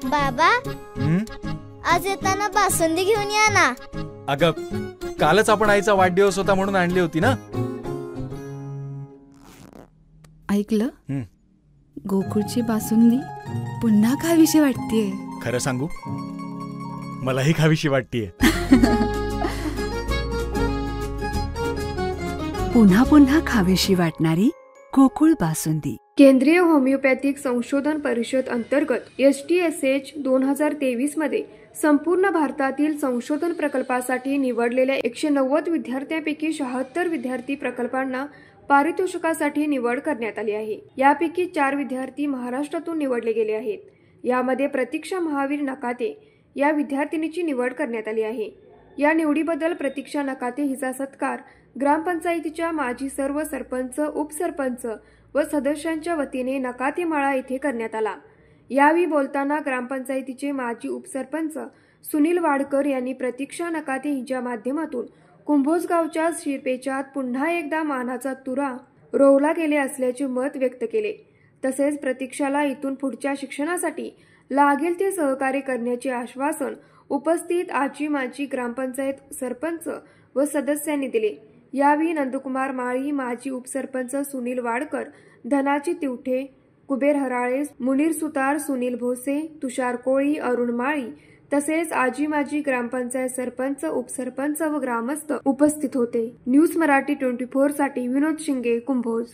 बाबा, आज येताना बासुंदी घेऊन या ना. अगं, कालच आपण आईचा वाढदिवस होता म्हणून आणली होती ना. ऐकलं, गोकुळची बासुंदी पुन्हा खावीशी वाटतेय. खरं सांगू, मलाही खावीशी वाटतेय. पुन्हा पुन्हा खावीशी वाटणारी गोकुळ बासुंदी. केंद्रीय होमिओपॅथिक संशोधन परिषद अंतर्गत STSH 2023 मध्ये संपूर्ण भारतातील संशोधन प्रकल्पासाठी निवडलेल्या 190 विद्यार्थ्यांपैकी 76 विद्यार्थी प्रकल्पांना पारितोषिकासाठी निवड करण्यात आली आहे. यापैकी 4 विद्यार्थी महाराष्ट्रातून निवडले गेले आहेत. यामध्ये प्रतीक्षा महावीर नकाते या विद्यार्थिनीची निवड करण्यात आली आहे. या निवडीबद्दल प्रतीक्षा नकाते हिचा सत्कार ग्रामपंचायतीच्या माजी सर्व सरपंच, उपसरपंच व सदस्यांच्या वतीने नकाते माळा येथे करण्यात आला. यावेळी बोलताना ग्रामपंचायतीचे माजी उपसरपंच सुनील वाडकर यांनी प्रतीक्षा नकाते हिच्या माध्यमातून कुंभोज गावच्या शिरपेचात पुन्हा एकदा मानाचा तुरा रोवला गेले असल्याचे मत व्यक्त केले. तसेच प्रतीक्षाला इथून पुढच्या शिक्षणासाठी लागेल ते सहकार्य करण्याचे आश्वासन उपस्थित आजी माजी ग्रामपंचायत सरपंच व सदस्यांनी दिले. यावेळी नंदकुमार माळी, माजी उपसरपंच सुनील वाडकर, धनाजी तिवठे, कुबेर हराळे, मुनीर सुतार, सुनील भोसे, तुषार कोळी, अरुण माळी तसेच आजी माजी ग्रामपंचायत सरपंच, उपसरपंच व ग्रामस्थ उपस्थित होते. न्यूज मराठी 24 साठी विनोद शिंगे, कुंभोज.